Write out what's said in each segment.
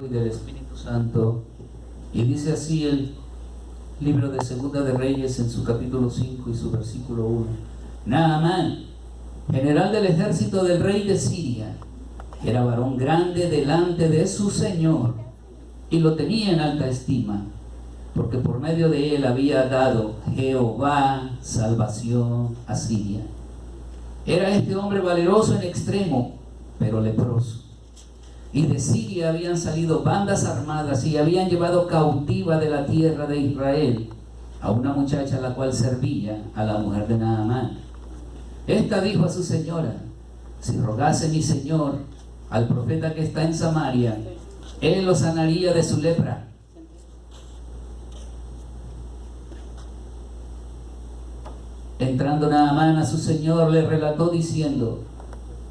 y del Espíritu Santo. Y dice así el libro de Segunda de Reyes en su capítulo 5 y su versículo 1. Naamán, general del ejército del rey de Siria, era varón grande delante de su señor y lo tenía en alta estima, porque por medio de él había dado Jehová salvación a Siria. Era este hombre valeroso en extremo, pero leproso. Y de Siria habían salido bandas armadas y habían llevado cautiva de la tierra de Israel a una muchacha la cual servía a la mujer de Naamán. Esta dijo a su señora: si rogase mi señor al profeta que está en Samaria, él lo sanaría de su lepra. Entrando Naamán a su señor, le relató diciendo: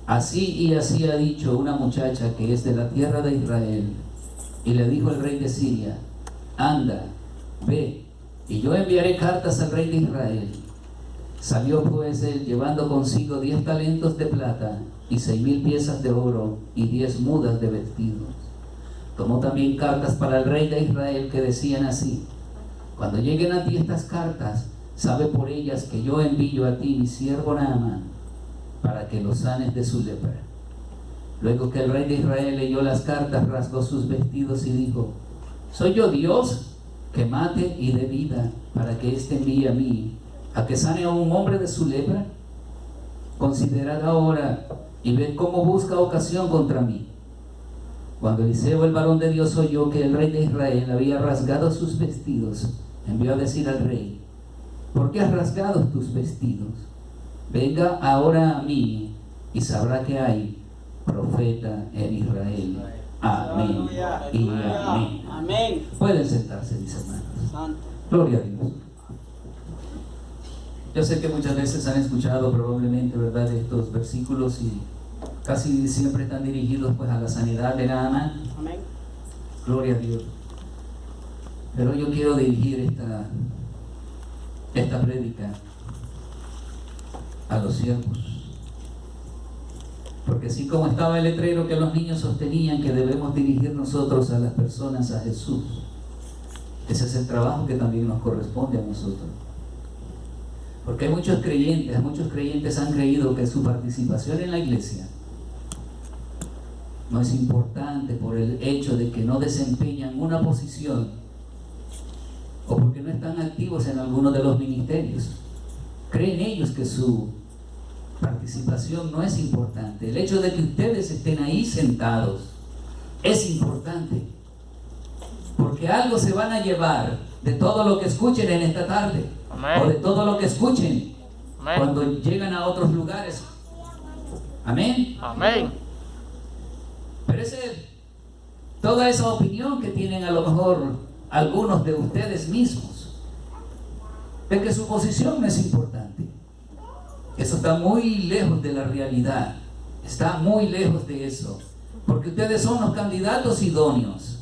así y así ha dicho una muchacha que es de la tierra de Israel. Y le dijo el rey de Siria: anda, ve, y yo enviaré cartas al rey de Israel. Salió pues él llevando consigo 10 talentos de plata y 6,000 piezas de oro y 10 mudas de vestidos. Tomó también cartas para el rey de Israel que decían así: cuando lleguen a ti estas cartas, sabe por ellas que yo envío a ti mi siervo Naamán, para que lo sanes de su lepra. Luego que el rey de Israel leyó las cartas, rasgó sus vestidos y dijo: ¿soy yo Dios que mate y dé vida para que éste envíe a mí a que sane a un hombre de su lepra? Considerad ahora y ved cómo busca ocasión contra mí. Cuando Eliseo, el varón de Dios, oyó que el rey de Israel había rasgado sus vestidos, envió a decir al rey: ¿por qué has rasgado tus vestidos? Venga ahora a mí y sabrá que hay profeta en Israel. Amén y amén. Amén. Pueden sentarse, mis hermanos. Gloria a Dios. Yo sé que muchas veces han escuchado probablemente, ¿verdad?, estos versículos y casi siempre están dirigidos pues a la sanidad de Naamán. Amén. Gloria a Dios. Pero yo quiero dirigir esta prédica a los siervos, porque así como estaba el letrero que los niños sostenían que debemos dirigir nosotros a las personas a Jesús, ese es el trabajo que también nos corresponde a nosotros. Porque hay muchos creyentes han creído que su participación en la iglesia no es importante por el hecho de que no desempeñan una posición o porque no están activos en alguno de los ministerios. Creen ellos que su participación no es importante. El hecho de que ustedes estén ahí sentados es importante, porque algo se van a llevar de todo lo que escuchen en esta tarde. Amén. O de todo lo que escuchen. Amén. Cuando llegan a otros lugares. Amén. Amén. Pero toda esa opinión que tienen a lo mejor algunos de ustedes mismos, de que su posición no es importante, eso está muy lejos de la realidad. Está muy lejos de eso, porque ustedes son los candidatos idóneos.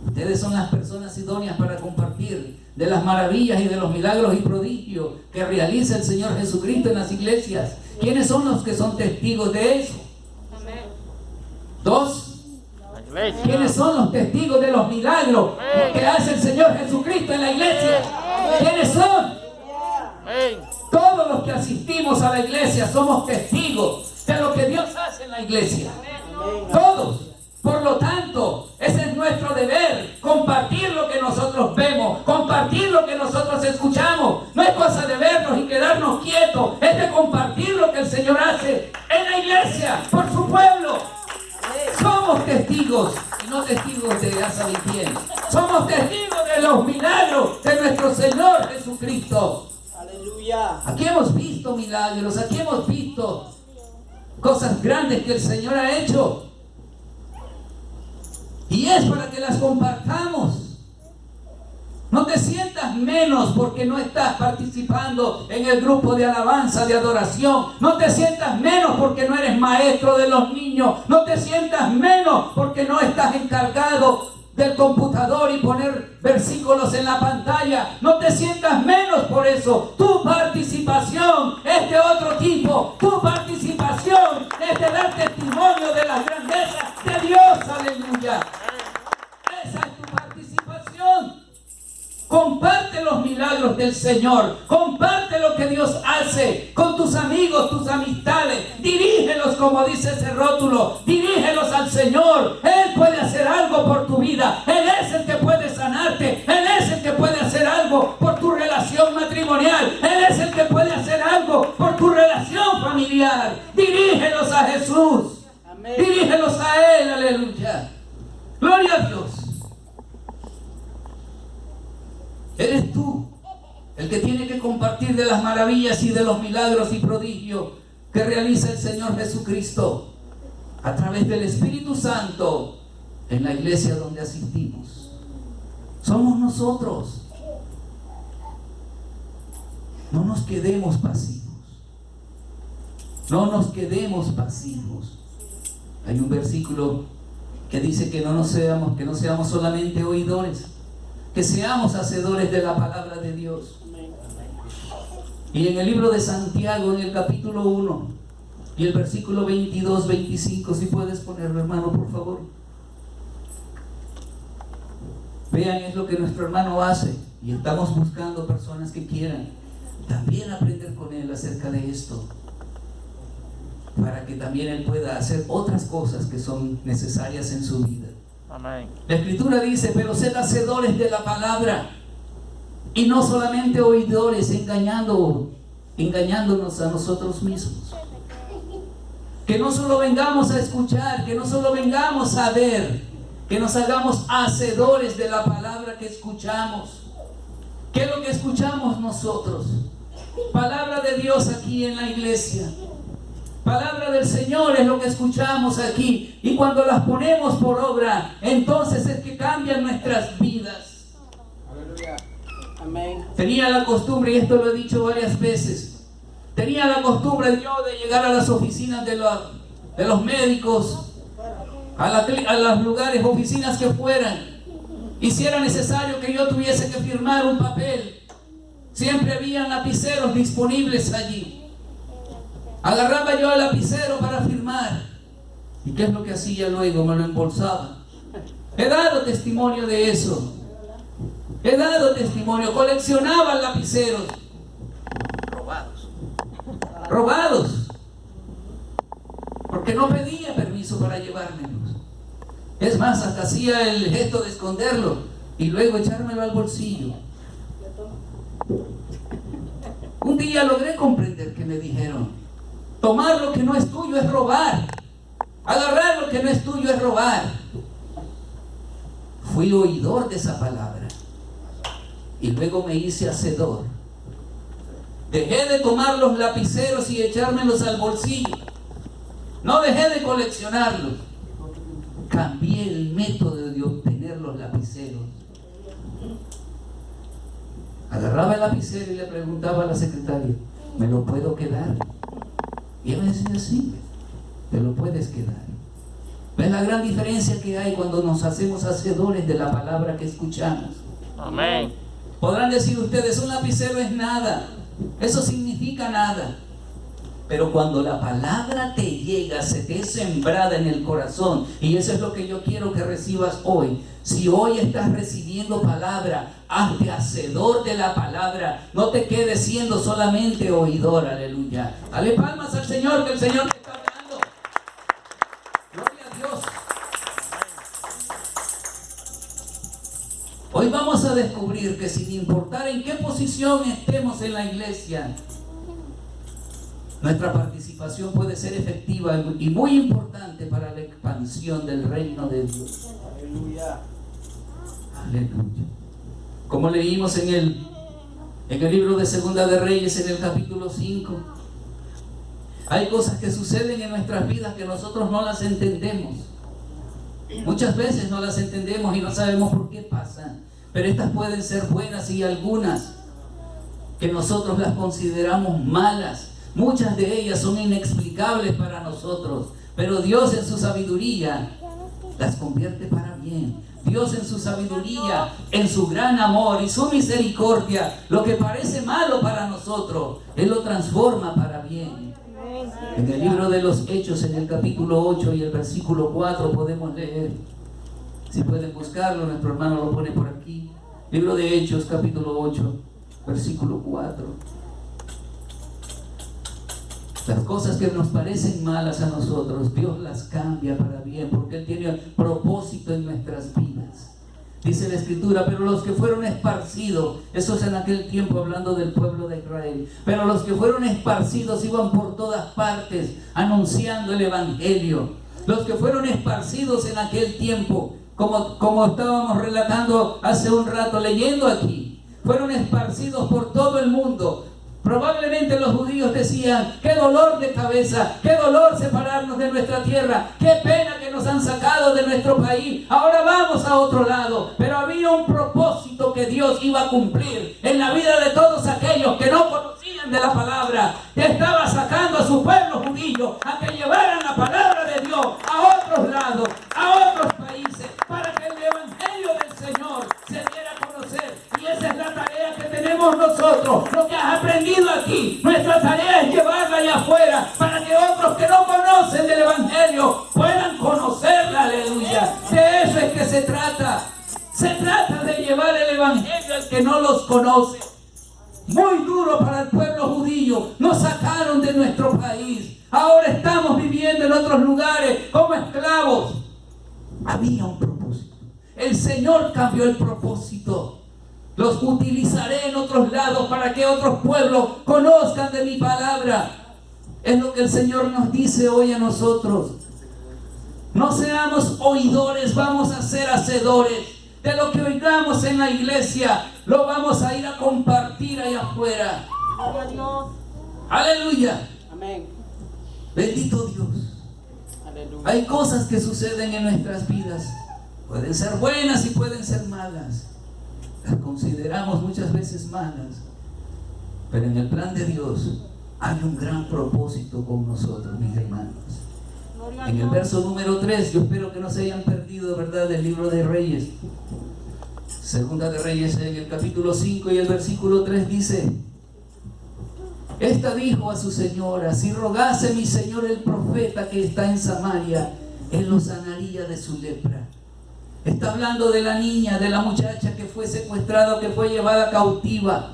Ustedes son las personas idóneas para compartir de las maravillas y de los milagros y prodigios que realiza el Señor Jesucristo en las iglesias. ¿Quiénes son los que son testigos de eso? Amén. 2. ¿Quiénes son los testigos de los milagros que hace el Señor Jesucristo en la iglesia? ¿Quiénes son? Todos los que asistimos a la iglesia somos testigos de lo que Dios hace en la iglesia. Todos. Por lo tanto, ese es nuestro deber, compartir lo que nosotros vemos, compartir lo que nosotros escuchamos. No es cosa de vernos y quedarnos quietos, es de compartir lo que el Señor hace en la iglesia, por su pueblo. Somos testigos, y no testigos de asa y quién. Somos testigos de los milagros de nuestro Señor Jesucristo. Aleluya. Aquí hemos visto milagros, aquí hemos visto cosas grandes que el Señor ha hecho. Y es para que las compartamos. No te sientas menos porque no estás participando en el grupo de alabanza, de adoración. No te sientas menos porque no eres maestro de los niños. No te sientas menos porque no estás encargado del computador y poner versículos en la pantalla. No te sientas menos por eso. Tu participación es de otro tipo. Tu participación es de dar testimonio de las grandezas de Dios. Aleluya. Comparte los milagros del Señor. Comparte lo que Dios hace con tus amigos, tus amistades. Dirígelos, como dice ese rótulo. Dirígelos al Señor. Él puede hacer algo por tu vida. Él es el que puede sanarte. Él es el que puede hacer algo por tu relación matrimonial. Él es el que puede hacer algo por tu relación familiar. Dirígelos a Jesús. Amén. Dirígelos a Él. Aleluya. Gloria a Dios. Eres tú el que tiene que compartir de las maravillas y de los milagros y prodigios que realiza el Señor Jesucristo a través del Espíritu Santo en la iglesia donde asistimos. Somos nosotros. No nos quedemos pasivos. No nos quedemos pasivos. Hay un versículo que dice que no seamos solamente oidores, que seamos hacedores de la palabra de Dios. Y en el libro de Santiago, en el capítulo 1 y el versículo 22, 25, si puedes ponerlo, hermano, por favor. Vean, es lo que nuestro hermano hace, y estamos buscando personas que quieran también aprender con él acerca de esto, para que también él pueda hacer otras cosas que son necesarias en su vida. Amén. La Escritura dice: pero sed hacedores de la palabra y no solamente oidores, engañándonos a nosotros mismos. Que no solo vengamos a escuchar, que no solo vengamos a ver, que nos hagamos hacedores de la palabra que escuchamos. ¿Qué es lo que escuchamos nosotros? Palabra de Dios aquí en la iglesia. Palabra del Señor es lo que escuchamos aquí, y cuando las ponemos por obra, entonces es que cambian nuestras vidas. Aleluya. Amén. Tenía la costumbre, y esto lo he dicho varias veces, tenía la costumbre yo de llegar a las oficinas de los médicos, a los lugares, oficinas que fueran, y si era necesario que yo tuviese que firmar un papel, siempre había lapiceros disponibles allí. Agarraba yo el lapicero para firmar. ¿Y qué es lo que hacía luego? Me lo embolsaba. He dado testimonio de eso. He dado testimonio. Coleccionaba lapiceros. Robados. Porque no pedía permiso para llevármelos. Es más, hasta hacía el gesto de esconderlo y luego echármelo al bolsillo. Un día logré comprender que me dijeron: tomar lo que no es tuyo es robar. Agarrar lo que no es tuyo es robar. Fui oidor de esa palabra y luego me hice hacedor. Dejé de tomar los lapiceros y echármelos al bolsillo. No dejé de coleccionarlos. Cambié el método de obtener los lapiceros. Agarraba el lapicero y le preguntaba a la secretaria: ¿me lo puedo quedar? Y él me decía: sí, te lo puedes quedar. ¿Ves la gran diferencia que hay cuando nos hacemos hacedores de la palabra que escuchamos? Amén. Podrán decir ustedes: un lapicero es nada, eso significa nada. Pero cuando la palabra te llega, se te es sembrada en el corazón, y eso es lo que yo quiero que recibas hoy. Si hoy estás recibiendo palabra, hazte hacedor de la palabra. No te quedes siendo solamente oidor. Aleluya. Dale palmas al Señor, que el Señor te está hablando. Gloria a Dios. Hoy vamos a descubrir que sin importar en qué posición estemos en la iglesia, nuestra participación puede ser efectiva y muy importante para la expansión del reino de Dios. Aleluya. Aleluya. Como leímos en el libro de Segunda de Reyes, en el capítulo 5, hay cosas que suceden en nuestras vidas que nosotros no las entendemos. Muchas veces no las entendemos y no sabemos por qué pasan, pero estas pueden ser buenas, y algunas que nosotros las consideramos malas. Muchas de ellas son inexplicables para nosotros, pero Dios en su sabiduría las convierte para bien. Dios en su sabiduría, en su gran amor y su misericordia, lo que parece malo para nosotros, Él lo transforma para bien. En el libro de los Hechos, en el capítulo 8 y el versículo 4, podemos leer. Si pueden buscarlo, nuestro hermano lo pone por aquí. Libro de Hechos, capítulo 8, versículo 4. Las cosas que nos parecen malas a nosotros, Dios las cambia para bien, porque Él tiene propósito en nuestras vidas. Dice la Escritura, pero los que fueron esparcidos, eso es en aquel tiempo hablando del pueblo de Israel, pero los que fueron esparcidos iban por todas partes anunciando el Evangelio. Los que fueron esparcidos en aquel tiempo, como estábamos relatando hace un rato, leyendo aquí, fueron esparcidos por todo el mundo. Probablemente los judíos decían: qué dolor de cabeza, qué dolor separarnos de nuestra tierra, qué pena que nos han sacado de nuestro país, ahora vamos a otro lado. Pero había un propósito que Dios iba a cumplir en la vida de todos aquellos que no conocían de la palabra, que estaba sacando a su pueblo judío a que llevaran la palabra de Dios a otros lados, a otros países, para que el evangelio del Señor se diera a conocer. Y esa es la tarea que tenemos nosotros, lo que has aprendido aquí. Nuestra tarea es llevarla allá afuera para que otros que no conocen del evangelio puedan conocerla. Aleluya. De eso es que se trata. Se trata de llevar el evangelio al que no los conoce. Muy duro para el pueblo judío. Nos sacaron de nuestro país. Ahora estamos viviendo en otros lugares como esclavos. Había un propósito. El Señor cambió el propósito. Los utilizaré en otros lados para que otros pueblos conozcan de mi palabra. Es lo que el Señor nos dice hoy a nosotros. No seamos oidores, vamos a ser hacedores. De lo que oigamos en la iglesia, lo vamos a ir a compartir allá afuera. Aleluya. Amén. Bendito Dios. Aleluya. Hay cosas que suceden en nuestras vidas. Pueden ser buenas y pueden ser malas. Las consideramos muchas veces malas, pero en el plan de Dios hay un gran propósito con nosotros, mis hermanos. En el verso número 3, yo espero que no se hayan perdido, ¿verdad?, del libro de Reyes. Segunda de Reyes, en el capítulo 5 y el versículo 3 dice: esta dijo a su señora: si rogase mi señor el profeta que está en Samaria, él lo sanaría de su lepra. Está hablando de la niña, de la muchacha que fue secuestrada, que fue llevada cautiva.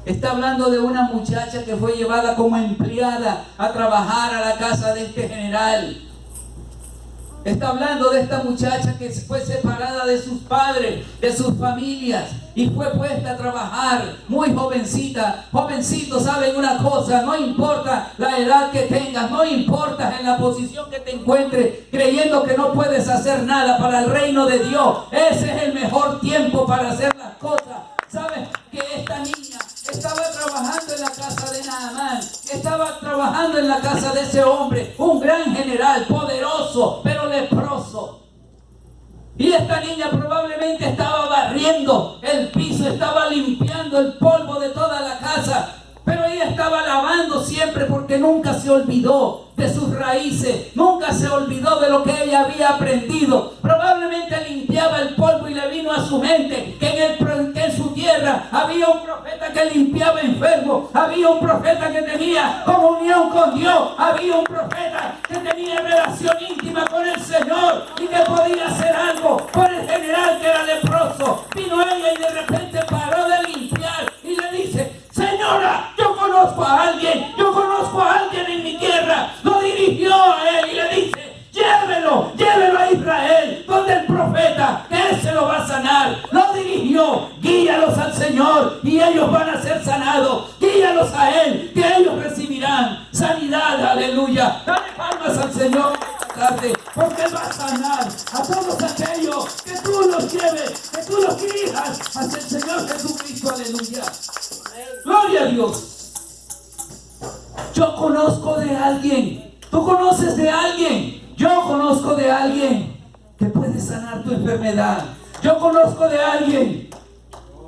Está hablando de una muchacha que fue llevada como empleada a trabajar a la casa de este general. Está hablando de esta muchacha que fue separada de sus padres, de sus familias, y fue puesta a trabajar muy jovencita. Jovencito, ¿saben una cosa? No importa la edad que tengas, no importa en la posición que te encuentres, creyendo que no puedes hacer nada para el reino de Dios. Ese es el mejor tiempo para hacer las cosas. ¿Sabes? Que esta niña estaba trabajando en la casa de Naamán, estaba trabajando en la casa de ese hombre, un gran general, poderoso, pero leproso. Y esta niña probablemente estaba barriendo el piso, estaba limpiando el polvo de toda la casa, pero ella estaba lavando siempre porque nunca se olvidó de sus raíces, nunca se olvidó de lo que ella había aprendido. Probablemente limpiaba el polvo y le vino a su mente que en su tierra había un profeta que limpiaba enfermos, había un profeta que tenía comunión con Dios, había un profeta que tenía relación íntima con el Señor y que podía hacer algo por el general que era leproso. Vino ella y de repente paró de limpiar y le dice: señora, yo conozco a alguien en mi tierra. Lo dirigió a él y le dice: llévelo a Israel, donde el profeta, que él se lo va a sanar. Lo dirigió: guíalos al Señor y ellos van a ser sanados. Guíalos a él, que ellos recibirán sanidad. Aleluya. Dale palmas al Señor esta tarde, porque él va a sanar a todos aquellos que tú los lleves, que tú los dirijas hacia el Señor Jesucristo. Aleluya. Gloria a Dios. Yo conozco de alguien, tú conoces de alguien, yo conozco de alguien que puede sanar tu enfermedad. Yo conozco de alguien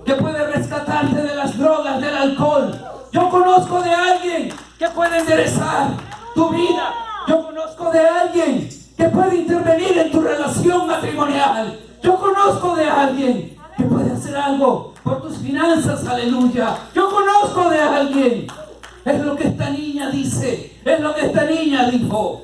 que puede rescatarte de las drogas, del alcohol. Yo conozco de alguien que puede enderezar tu vida. Yo conozco de alguien que puede intervenir en tu relación matrimonial. Yo conozco de alguien que puede hacer algo por tus finanzas. Aleluya. Yo conozco de alguien. Es lo que esta niña dice, es lo que esta niña dijo.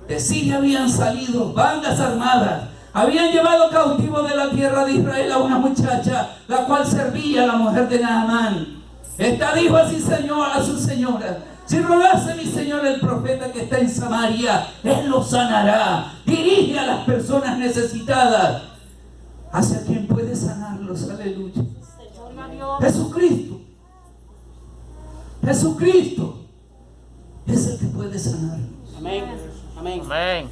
De Siria habían salido bandas armadas Habían llevado cautivo de la tierra de Israel a una muchacha, la cual servía a la mujer de Naamán. Esta dijo así a su señora: si rogase mi señor el profeta que está en Samaria, él lo sanará. Dirige a las personas necesitadas hacia quien puede sanarlos. Aleluya. Jesucristo. Jesucristo es el que puede sanarlos. Amén. Amén. Amén.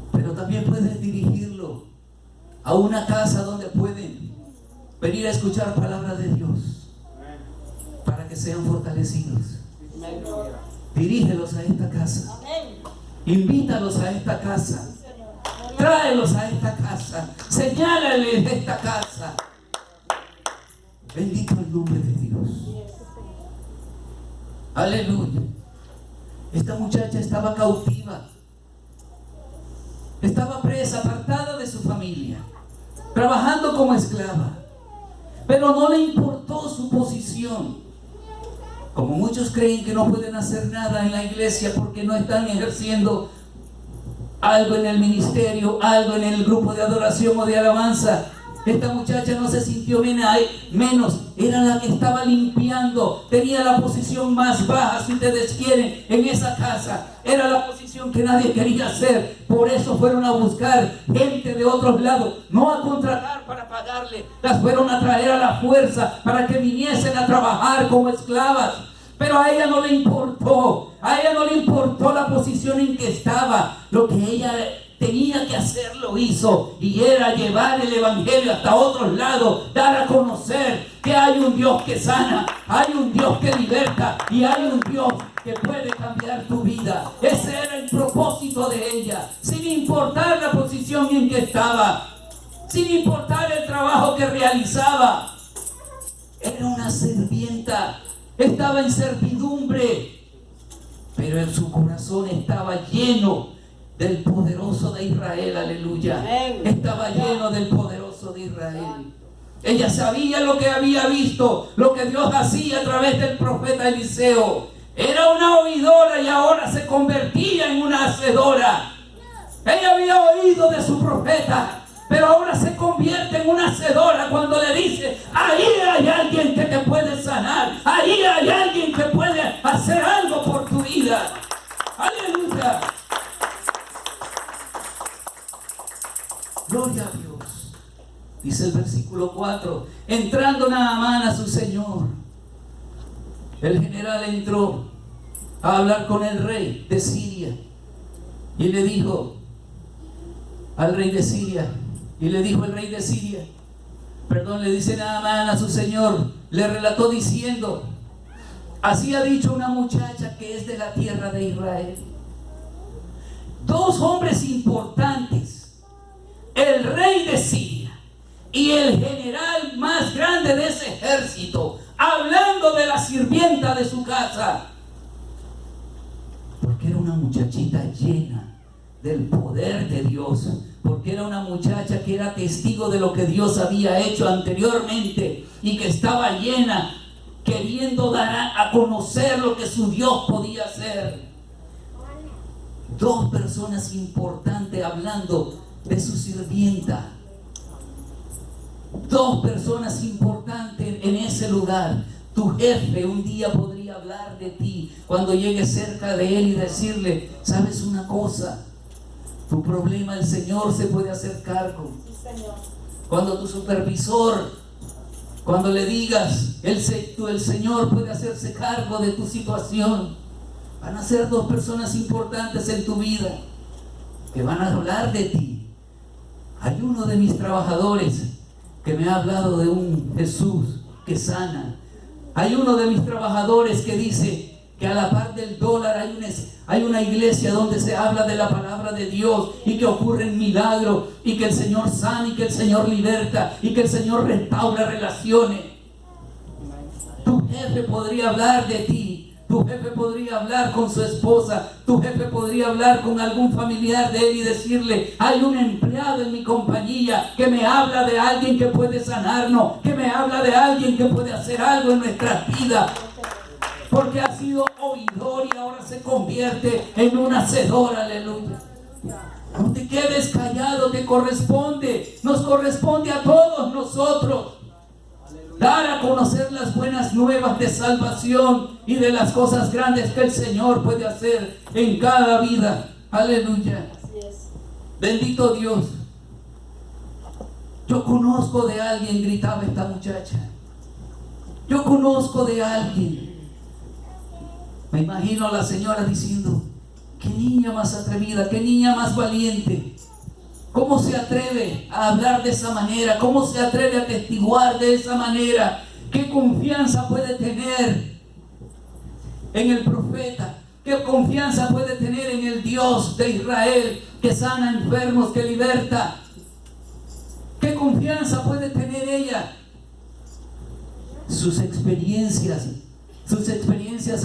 Pero también puedes dirigirlo a una casa donde pueden venir a escuchar palabra de Dios para que sean fortalecidos. Dirígelos a esta casa. Invítalos a esta casa. Tráelos a esta casa. Señálales esta casa. Bendito el nombre de Dios. Aleluya. Esta muchacha estaba cautiva. Estaba presa, apartada de su familia, trabajando como esclava. Pero no le importó su posición. Como muchos creen que no pueden hacer nada en la iglesia porque no están ejerciendo algo en el ministerio, algo en el grupo de adoración o de alabanza. Esta muchacha no se sintió menos, era la que estaba limpiando, tenía la posición más baja, si ustedes quieren, en esa casa. Era la posición que nadie quería hacer. Por eso fueron a buscar gente de otros lados, no a contratar para pagarle, las fueron a traer a la fuerza para que viniesen a trabajar como esclavas. Pero a ella no le importó, la posición en que estaba. Lo que ella tenía que hacer lo hizo, y era llevar el evangelio hasta otros lados, dar a conocer que hay un Dios que sana, hay un Dios que liberta y hay un Dios que puede cambiar tu vida. Ese era el propósito de ella, sin importar la posición en que estaba, sin importar el trabajo que realizaba. Era una sirvienta, estaba en servidumbre, pero en su corazón estaba lleno del poderoso de Israel. Aleluya. Estaba lleno del poderoso de Israel. Ella sabía lo que había visto, lo que Dios hacía a través del profeta Eliseo. Era una oidora y ahora se convertía en una hacedora. Ella había oído de su profeta, pero ahora se convierte en una hacedora cuando le dice: ahí hay alguien que te puede sanar, ahí hay alguien que puede hacer algo por tu vida. Aleluya. Gloria a Dios. Dice el versículo 4: entrando Naamán a su señor, el general entró a hablar con el rey de Siria y le dijo al rey de Siria, y le dijo el rey de Siria, le dice Naamán a su señor, le relató diciendo: así ha dicho una muchacha que es de la tierra de Israel. Dos hombres importantes, el rey de Siria y el general más grande de ese ejército, hablando de la sirvienta de su casa, porque era una muchachita llena del poder de Dios, porque era una muchacha que era testigo de lo que Dios había hecho anteriormente y que estaba llena, queriendo dar a conocer lo que su Dios podía hacer. Dos personas importantes hablando de su sirvienta. Dos personas importantes en ese lugar. Tu jefe un día podría hablar de ti cuando llegues cerca de él y decirle: ¿sabes una cosa? Tu problema el Señor se puede hacer cargo. Cuando tu supervisor, cuando le digas, el Señor puede hacerse cargo de tu situación. Van a ser dos personas importantes en tu vida que van a hablar de ti. Hay uno de mis trabajadores que me ha hablado de un Jesús que sana. Hay uno de mis trabajadores que dice que a la par del dólar hay una iglesia donde se habla de la palabra de Dios y que ocurren milagros y que el Señor sana y que el Señor liberta y que el Señor restaura relaciones. Tu jefe podría hablar de ti. Tu jefe podría hablar con su esposa. Tu jefe podría hablar con algún familiar de él y decirle: hay un empleado en mi compañía que me habla de alguien que puede sanarnos, que me habla de alguien que puede hacer algo en nuestras vidas. Porque ha sido oidor y ahora se convierte en un hacedor. Aleluya. No te quedes callado, te corresponde, nos corresponde a todos nosotros dar a conocer las buenas nuevas de salvación y de las cosas grandes que el Señor puede hacer en cada vida. Aleluya. Bendito Dios. Yo conozco de alguien, gritaba esta muchacha. Yo conozco de alguien. Me imagino a la señora diciendo: qué niña más atrevida, qué niña más valiente. ¿Cómo se atreve a hablar de esa manera? ¿Cómo se atreve a testiguar de esa manera? ¿Qué confianza puede tener en el profeta? ¿Qué confianza puede tener en el Dios de Israel que sana enfermos, que liberta? ¿Qué confianza puede tener ella? Sus experiencias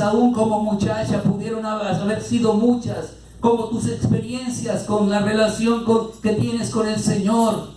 aún como muchacha pudieron haber sido muchas, como tus experiencias con la relación que tienes con el Señor.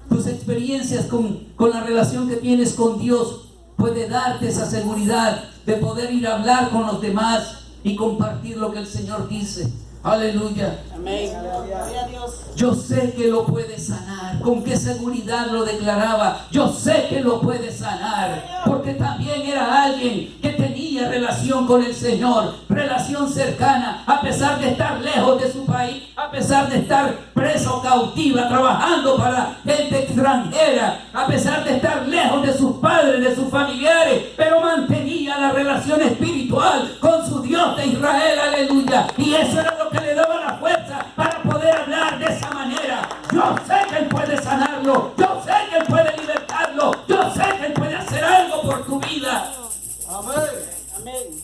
Tus experiencias con la relación que tienes con Dios puede darte esa seguridad de poder ir a hablar con los demás y compartir lo que el Señor dice. Aleluya. Amén. Gloria a Dios. Yo sé que lo puede sanar. ¿Con qué seguridad lo declaraba? Yo sé que lo puede sanar, porque también era alguien que tenía relación con el Señor, relación cercana, a pesar de estar lejos de su país, a pesar de estar presa o cautiva, trabajando para gente extranjera, a pesar de estar lejos de sus padres, de sus familiares, pero mantenía la relación espiritual con su Dios de Israel. Aleluya. Y eso era lo que le daba la fuerza para poder hablar de esa manera. Yo sé que Él puede sanarlo, yo sé que Él puede libertarlo, yo sé que Él puede hacer algo por tu vida. Amén. Amén.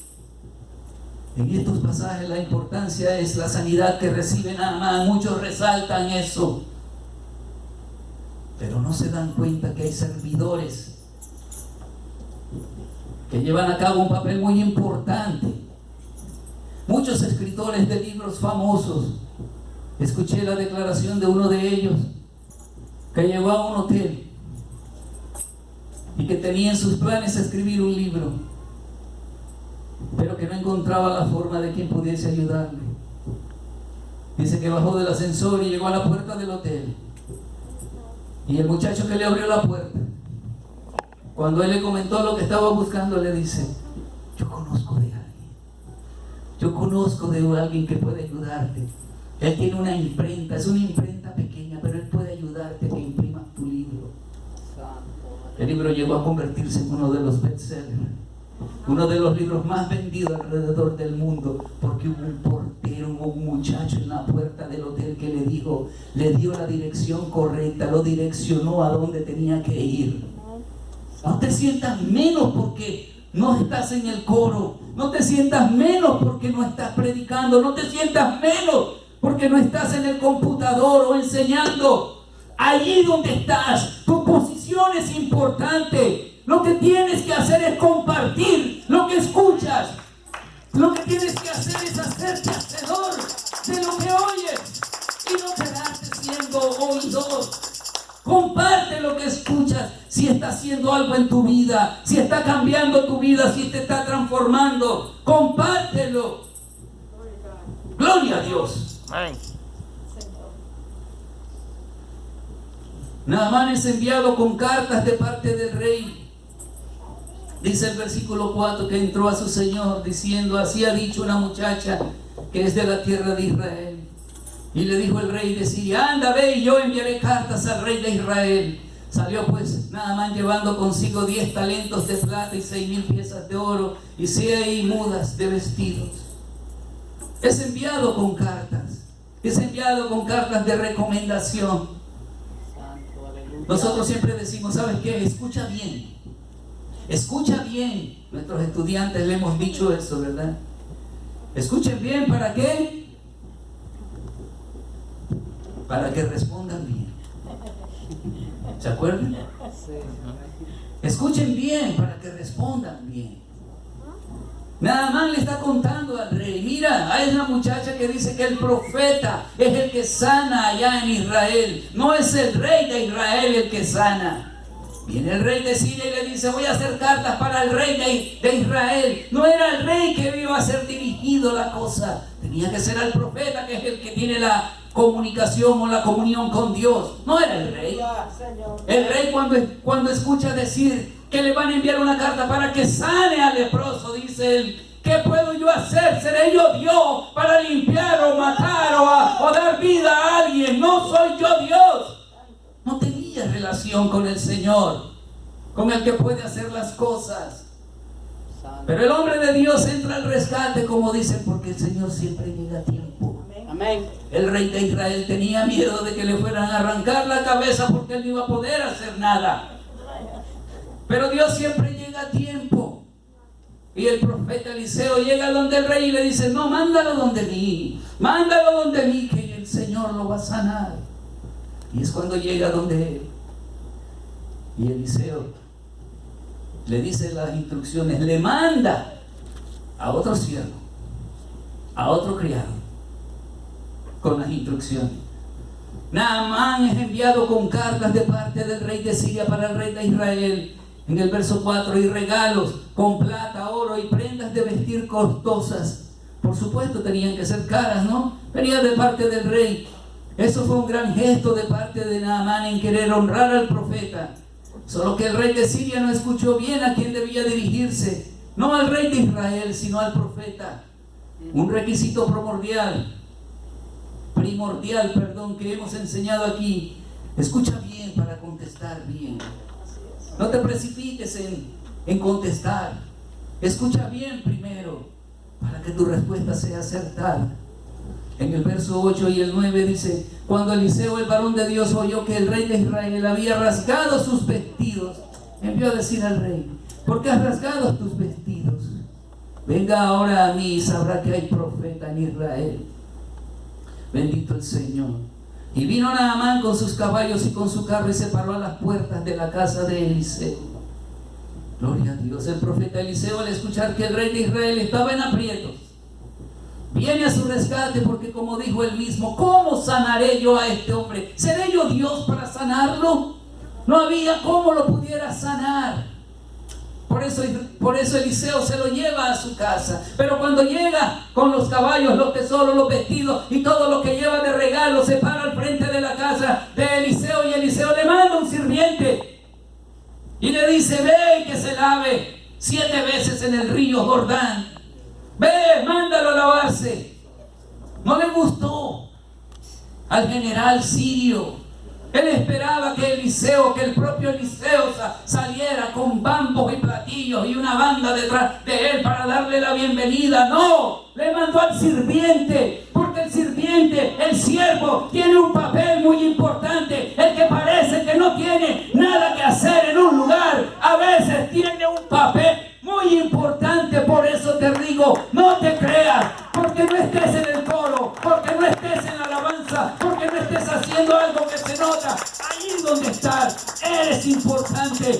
En estos pasajes la importancia es la sanidad que recibe Naamán. Muchos resaltan eso, pero no se dan cuenta que hay servidores que llevan a cabo un papel muy importante. Muchos escritores de libros famosos, escuché la declaración de uno de ellos que llegó a un hotel y que tenía en sus planes escribir un libro, pero que no encontraba la forma de quien pudiese ayudarle. Dice que bajó del ascensor y llegó a la puerta del hotel, y el muchacho que le abrió la puerta, cuando él le comentó lo que estaba buscando, le dice: yo conozco de alguien. Yo conozco de alguien que puede ayudarte. Él tiene una imprenta, es una imprenta pequeña, pero él puede ayudarte que imprimas tu libro. El libro llegó a convertirse en uno de los bestsellers, uno de los libros más vendidos alrededor del mundo, porque hubo un portero, hubo un muchacho en la puerta del hotel que le dio la dirección correcta, lo direccionó a donde tenía que ir. No te sientas menos porque no estás en el coro, no te sientas menos porque no estás predicando, no te sientas menos porque no estás en el computador o enseñando. Allí donde estás, tu posición es importante. Lo que tienes que hacer es compartir lo que escuchas. Lo que tienes que hacer es hacerte hacedor de lo que oyes y no quedarte siendo oidor. Comparte lo que escuchas. Si está haciendo algo en tu vida, si está cambiando tu vida, si te está transformando, compártelo. Gloria a Dios. Amén. Naamán es enviado con cartas de parte del rey. Dice el versículo 4 que entró a su señor diciendo: así ha dicho una muchacha que es de la tierra de Israel. Y le dijo el rey de Siria: anda, ve, y yo enviaré cartas al rey de Israel. Salió pues Naamán llevando consigo 10 talentos de plata y 6,000 piezas de oro y 6 mudas de vestidos. Es enviado con cartas. Es enviado con cartas de recomendación. Nosotros siempre decimos: ¿sabes qué? Escucha bien. Escucha bien. Nuestros estudiantes le hemos dicho eso, ¿verdad? Escuchen bien, ¿para qué? Para que respondan bien. ¿Se acuerdan? Escuchen bien para que respondan bien. Naamán le está contando al rey: mira, hay una muchacha que dice que el profeta es el que sana allá en Israel. No es el rey de Israel el que sana. Viene el rey de Siria y le dice: voy a hacer cartas para el rey de Israel. No era el rey que iba a ser dirigido la cosa. Tenía que ser al profeta, que es el que tiene la comunicación o la comunión con Dios. No era el rey. El rey cuando escucha decir que le van a enviar una carta para que sane al leproso, dice él: ¿qué puedo yo hacer? ¿Seré yo Dios para limpiar o matar o dar vida a alguien? No soy yo Dios. No tenía relación con el Señor, con el que puede hacer las cosas. Pero el hombre de Dios entra al rescate, como dicen, porque el Señor siempre llega a tiempo. Amén. El rey de Israel tenía miedo de que le fueran a arrancar la cabeza porque él no iba a poder hacer nada. Pero Dios siempre llega a tiempo. Y el profeta Eliseo llega donde el rey y le dice: no, mándalo donde mí, que el Señor lo va a sanar. Y es cuando llega donde él. Y Eliseo le dice las instrucciones, le manda a otro siervo, a otro criado, con las instrucciones. Naamán es enviado con cartas de parte del rey de Siria para el rey de Israel. En el verso 4, y regalos con plata, oro y prendas de vestir costosas. Por supuesto tenían que ser caras, ¿no? Venía de parte del rey. Eso fue un gran gesto de parte de Naamán en querer honrar al profeta. Solo que el rey de Siria no escuchó bien a quién debía dirigirse. No al rey de Israel, sino al profeta. Un requisito primordial, que hemos enseñado aquí. Escucha bien para contestar bien. No te precipites en contestar. Escucha bien primero para que tu respuesta sea acertada. En el verso 8 y el 9 dice: cuando Eliseo, el varón de Dios, oyó que el rey de Israel había rasgado sus vestidos, envió a decir al rey: ¿por qué has rasgado tus vestidos? Venga ahora a mí y sabrá que hay profeta en Israel. Bendito el Señor. Y vino Naamán con sus caballos y con su carro y se paró a las puertas de la casa de Eliseo. Gloria a Dios. El profeta Eliseo, al escuchar que el rey de Israel estaba en aprietos, viene a su rescate, porque como dijo él mismo: ¿cómo sanaré yo a este hombre? ¿Seré yo Dios para sanarlo? No había cómo lo pudiera sanar. Por eso Eliseo se lo lleva a su casa. Pero cuando llega con los caballos, los tesoros, los vestidos y todo lo que lleva de regalo, se para al frente de la casa de Eliseo, y Eliseo le manda un sirviente y le dice: ve y que se lave 7 veces en el río Jordán. Ve, mándalo a lavarse. No le gustó al general sirio. Él esperaba que el propio Eliseo saliera con bambos y platillos y una banda detrás de él para darle la bienvenida. No, le mandó al sirviente, porque el sirviente, el siervo, tiene un papel muy importante. El que parece que no tiene nada que hacer en un lugar, a veces tiene un papel muy importante. Por eso te digo, no te creas, porque no estés en el coro, porque no estés en la alabanza, porque no estés haciendo algo que se nota. Ahí donde estás, eres importante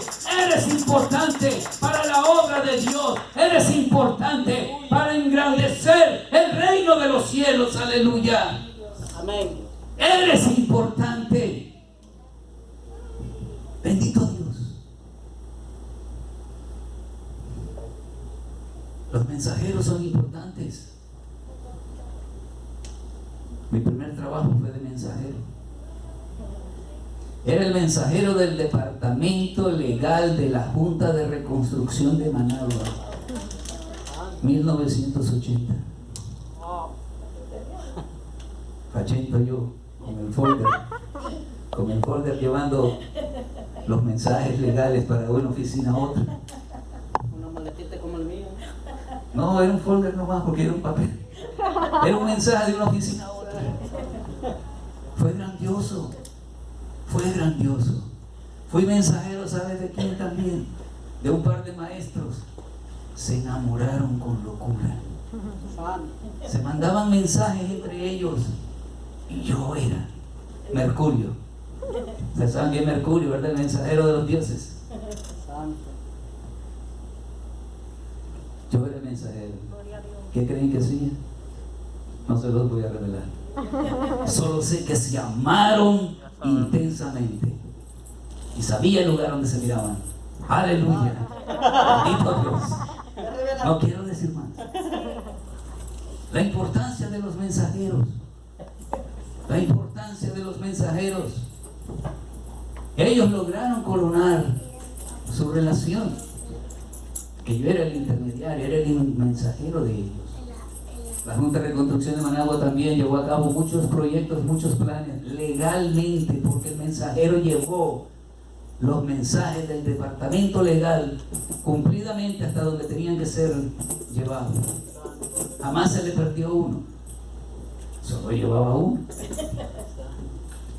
para la obra de Dios, eres importante para engrandecer el reino de los cielos. Aleluya. Amén. Eres importante. Bendito Dios. Los mensajeros son importantes. Mi primer trabajo fue de mensajero. Era el mensajero del departamento legal de la Junta de Reconstrucción de Managua, 1980. Fachento yo, con el folder llevando los mensajes legales para una oficina a otra. Una maletita como el mío. No, era un folder nomás, porque era un papel. Era un mensaje de una oficina a otra. Fue grandioso. Fui mensajero, ¿sabes de quién también? De un par de maestros. Se enamoraron con locura. Se mandaban mensajes entre ellos. Y yo era Mercurio. ¿Ustedes saben quién es Mercurio, verdad? El mensajero de los dioses. Yo era el mensajero. ¿Qué creen que hacía? No se los voy a revelar. Solo sé que se amaron intensamente y sabía el lugar donde se miraban. Aleluya. Bendito Dios. No quiero decir más. La importancia de los mensajeros. la importancia de los mensajeros. Ellos lograron coronar su relación, que yo era el intermediario, era el mensajero de ellos. La Junta de Reconstrucción de Managua también llevó a cabo muchos proyectos, muchos planes legalmente, porque el mensajero llevó los mensajes del departamento legal cumplidamente hasta donde tenían que ser llevados. Jamás se le perdió uno, solo llevaba uno.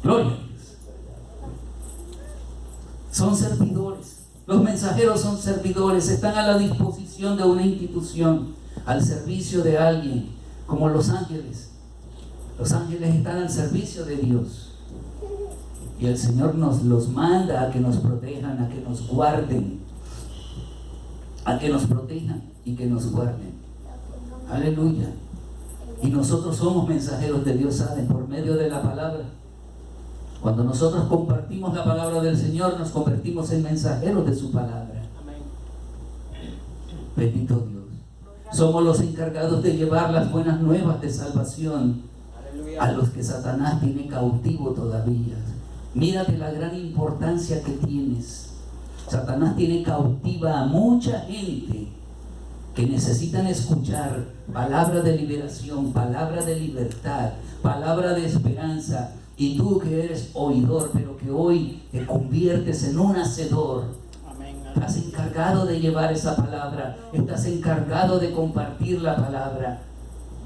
Gloria a Dios. Son servidores. Los mensajeros son servidores, están a la disposición de una institución, al servicio de alguien, como los ángeles. Los ángeles están al servicio de Dios. Y el Señor nos los manda a que nos protejan, a que nos guarden, a que nos protejan y que nos guarden. Aleluya. Y nosotros somos mensajeros de Dios, ¿saben? Por medio de la palabra. Cuando nosotros compartimos la palabra del Señor, nos convertimos en mensajeros de su palabra. Bendito Dios. Somos los encargados de llevar las buenas nuevas de salvación a los que Satanás tiene cautivo todavía. Mírate la gran importancia que tienes. Satanás tiene cautiva a mucha gente que necesitan escuchar palabra de liberación, palabra de libertad, palabra de esperanza. Y tú que eres oidor, pero que hoy te conviertes en un hacedor, estás encargado de llevar esa palabra, estás encargado de compartir la palabra.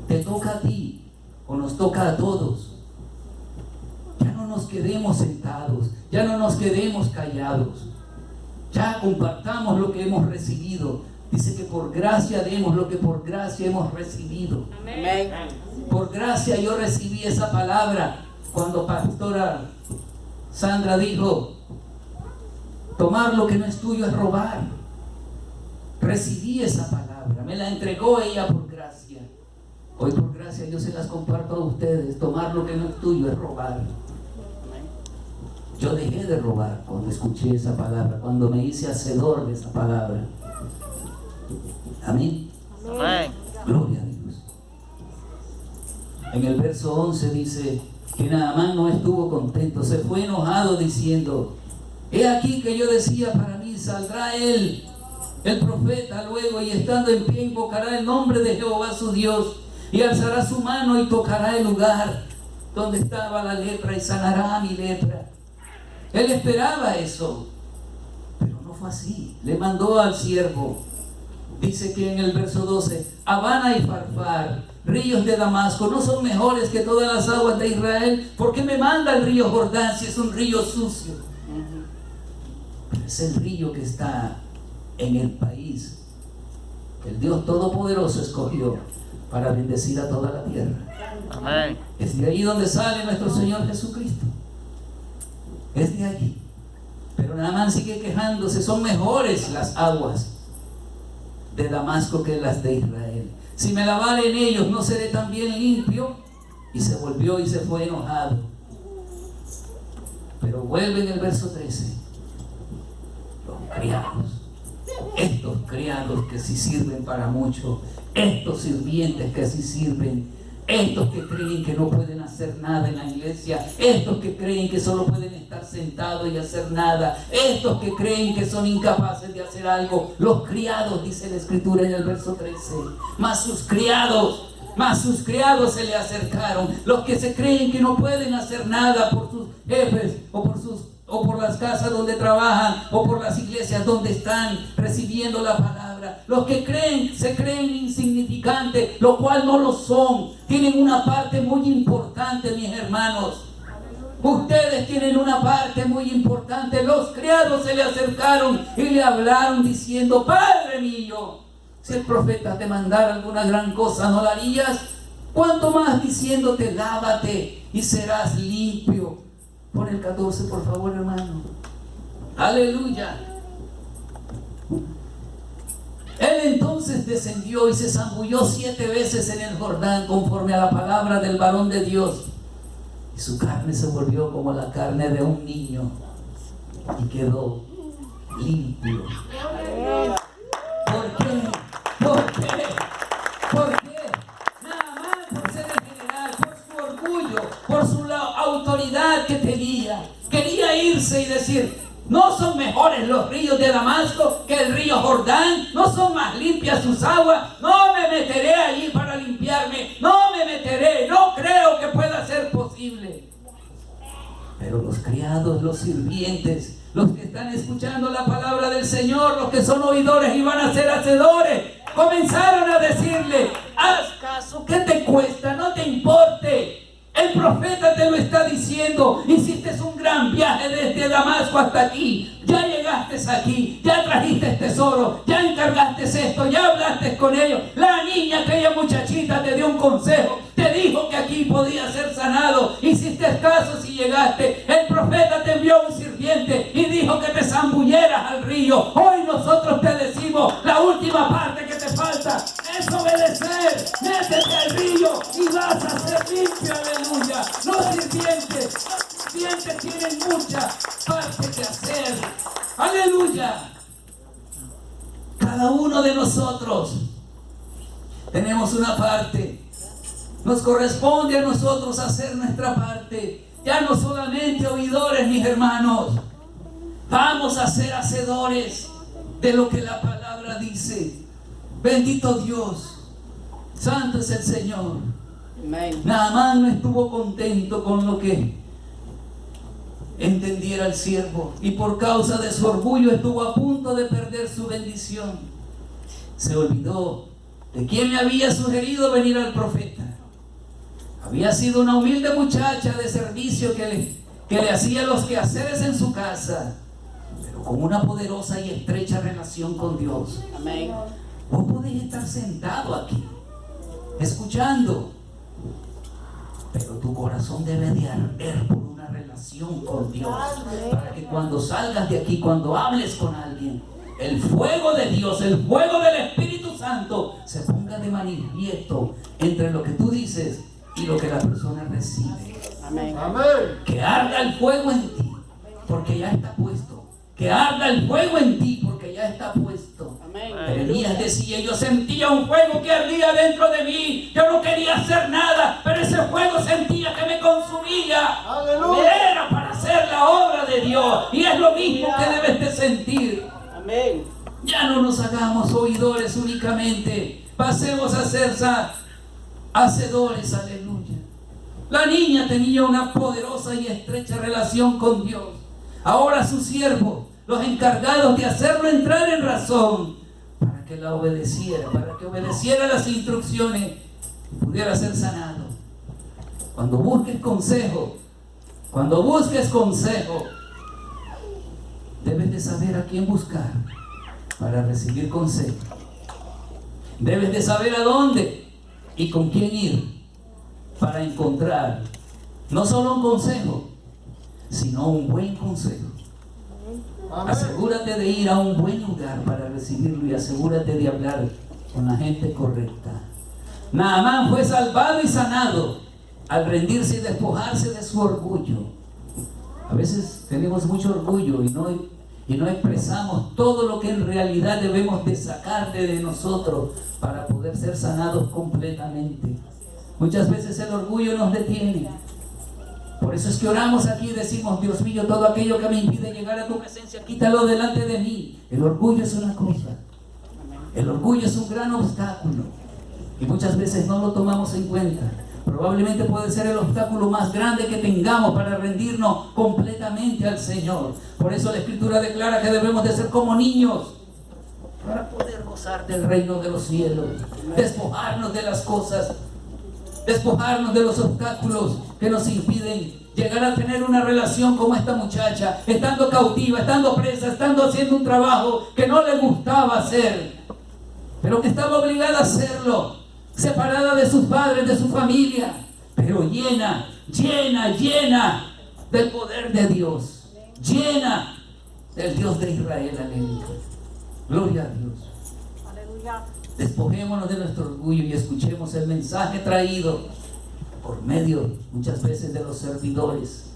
Te toca a ti, o nos toca a todos. Ya no nos quedemos sentados, ya no nos quedemos callados. Ya compartamos lo que hemos recibido. Dice que por gracia demos lo que por gracia hemos recibido. Amén. Por gracia yo recibí esa palabra. Cuando pastora Sandra dijo, tomar lo que no es tuyo es robar. Recibí esa palabra, me la entregó ella por gracia. Hoy por gracia yo se las comparto a ustedes. Tomar lo que no es tuyo es robar. Yo dejé de robar cuando escuché esa palabra, cuando me hice hacedor de esa palabra. Amén. Amén. Gloria a Dios. En el verso 11 dice que Naamán no estuvo contento, se fue enojado diciendo: he aquí que yo decía para mí, saldrá él, el profeta, luego, y estando en pie invocará el nombre de Jehová su Dios, y alzará su mano y tocará el lugar donde estaba la lepra y sanará mi lepra. Él esperaba eso, pero no fue así. Le mandó al siervo. Dice que en el verso 12, Habana y Farfar, ríos de Damasco, ¿no son mejores que todas las aguas de Israel? ¿Por qué me manda el río Jordán si es un río sucio? Pero es el río que está en el país que el Dios Todopoderoso escogió para bendecir a toda la tierra. Amén. Es de ahí donde sale nuestro Señor Jesucristo. Es de allí. Pero Naamán sigue quejándose. Son mejores las aguas de Damasco que las de Israel. Si me lavare en ellos, ¿no seré también limpio? Y se volvió y se fue enojado. Pero vuelve en el verso 13. Los criados, estos criados que sí sirven para mucho, estos sirvientes que sí sirven, estos que creen que no pueden hacer nada en la iglesia, estos que creen que solo pueden estar sentados y hacer nada, estos que creen que son incapaces de hacer algo, los criados, dice la escritura en el verso 13, más sus criados se le acercaron, los que se creen que no pueden hacer nada por sus jefes o por las casas donde trabajan o por las iglesias donde están recibiendo la palabra. Los que se creen insignificantes, lo cual no lo son, tienen una parte muy importante, mis hermanos. Ustedes tienen una parte muy importante. Los criados se le acercaron y le hablaron diciendo: Padre mío, si el profeta te mandara alguna gran cosa, ¿no la harías? ¿Cuánto más diciéndote: lávate y serás limpio? Pon el 14, por favor, hermano. Aleluya. Él entonces descendió y se zambulló 7 veces en el Jordán, conforme a la palabra del varón de Dios. Y su carne se volvió como la carne de un niño y quedó limpio. ¿Por qué? ¿Por qué? ¿Por qué? Nada más por ser el general, por su orgullo, por su reírse y decir: ¿no son mejores los ríos de Damasco que el río Jordán? ¿No son más limpias sus aguas? No me meteré allí para limpiarme. No me meteré. No creo que pueda ser posible. Pero los criados, los sirvientes, los que están escuchando la palabra del Señor, los que son oidores y van a ser hacedores, comenzaron a decirle: haz caso, ¿qué te cuesta? No te importe. El profeta te lo está diciendo. Hiciste un gran viaje desde Damasco hasta aquí. Ya llegaste aquí. Ya trajiste tesoro. Ya encargaste esto. Ya hablaste con ellos. La niña, aquella muchachita, te dio un consejo. Te dijo que aquí podía ser sanado. Hiciste caso si llegaste. El profeta te envió un sirviente y dijo que te zambulleras al río. Hoy nosotros te decimos: la última parte que te falta es obedecer. Métete al río y vas a ser limpio. Aleluya. Los sirvientes tienen mucha parte que hacer. Aleluya. Cada uno de nosotros tenemos una parte. Nos corresponde a nosotros hacer nuestra parte. Ya no solamente oidores, mis hermanos. Vamos a ser hacedores de lo que la palabra dice. Bendito Dios. Santo es el Señor. Amén. Naamán no estuvo contento con lo que entendiera el siervo, y por causa de su orgullo estuvo a punto de perder su bendición. Se olvidó de quién le había sugerido venir al profeta. Había sido una humilde muchacha de servicio que le hacía los quehaceres en su casa, pero con una poderosa y estrecha relación con Dios. Amén. Vos podés estar sentado aquí, escuchando, pero tu corazón debe de arder por una relación con Dios, para que cuando salgas de aquí, cuando hables con alguien, el fuego de Dios, el fuego del Espíritu Santo se ponga de manifiesto entre lo que tú dices y lo que la persona recibe. Amén. Que arda el fuego en ti, porque ya está puesto. Que arda el fuego en ti, porque ya está puesto. Amén. Elías decía: yo sentía un fuego que ardía dentro de mí. Yo no quería hacer nada, pero ese fuego sentía que me consumía. Aleluya. Era para hacer la obra de Dios. Y es lo mismo que debes de sentir. Amén. Ya no nos hagamos oidores únicamente. Pasemos a ser hacedores. Aleluya. La niña tenía una poderosa y estrecha relación con Dios. Ahora sus siervos, los encargados de hacerlo entrar en razón, para que la obedeciera, para que obedeciera las instrucciones y pudiera ser sanado. Cuando busques consejo, debes de saber a quién buscar para recibir consejo. Debes de saber a dónde y con quién ir para encontrar no solo un consejo, sino un buen consejo. Asegúrate de ir a un buen lugar para recibirlo y asegúrate de hablar con la gente correcta. Naamán fue salvado y sanado al rendirse y despojarse de su orgullo. A veces tenemos mucho orgullo y no expresamos todo lo que en realidad debemos de sacar de nosotros para poder ser sanados completamente. Muchas veces el orgullo nos detiene. Por eso es que oramos aquí y decimos: Dios mío, todo aquello que me impide llegar a tu presencia, quítalo delante de mí. El orgullo es una cosa. El orgullo es un gran obstáculo y muchas veces no lo tomamos en cuenta. Probablemente puede ser el obstáculo más grande que tengamos para rendirnos completamente al Señor. Por eso la Escritura declara que debemos de ser como niños para poder gozar del reino de los cielos. Despojarnos de las cosas, despojarnos de los obstáculos que nos impiden llegar a tener una relación como esta muchacha, estando cautiva, estando presa, estando haciendo un trabajo que no le gustaba hacer, pero que estaba obligada a hacerlo, separada de sus padres, de su familia, pero llena del poder de Dios, llena del Dios de Israel. Aleluya. Gloria a Dios. Aleluya. Despojémonos de nuestro orgullo y escuchemos el mensaje traído por medio muchas veces de los servidores.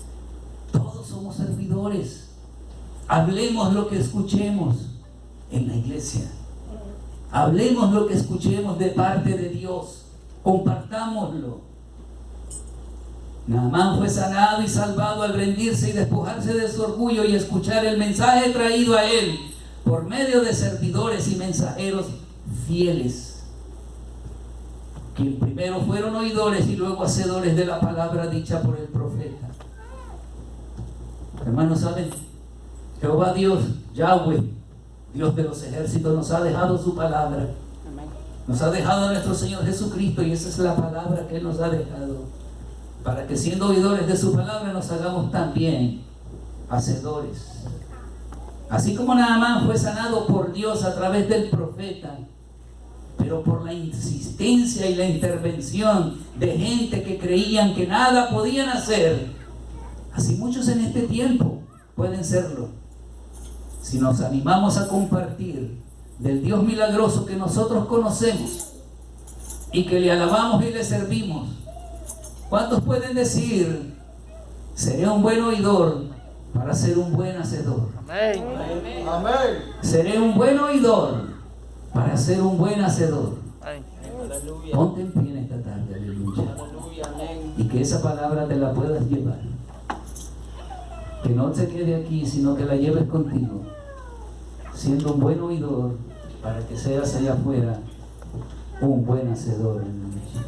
Todos somos servidores. Hablemos lo que escuchemos en la iglesia. Hablemos lo que escuchemos de parte de Dios. Compartámoslo. Naamán fue sanado y salvado al rendirse y despojarse de su orgullo y escuchar el mensaje traído a él por medio de servidores y mensajeros fieles, que primero fueron oidores y luego hacedores de la palabra dicha por el profeta. Hermanos, ¿saben? Jehová Dios, Yahweh, Dios de los ejércitos, nos ha dejado su palabra. Amén. Nos ha dejado a nuestro Señor Jesucristo, y esa es la palabra que Él nos ha dejado, para que siendo oidores de su palabra nos hagamos también hacedores. Así como Naamán fue sanado por Dios a través del profeta, pero por la insistencia y la intervención de gente que creían que nada podían hacer, así muchos en este tiempo pueden serlo. Si nos animamos a compartir del Dios milagroso que nosotros conocemos y que le alabamos y le servimos, ¿cuántos pueden decir: seré un buen oidor para ser un buen hacedor? Amén. Amén. Seré un buen oidor para ser un buen hacedor. Amén. Aleluya. Ponte en pie en esta tarde, aleluya. Aleluya. Amén. Y que esa palabra te la puedas llevar. Que no se quede aquí, sino que la lleves contigo, siendo un buen oidor, para que seas allá afuera un buen hacedor, aleluya.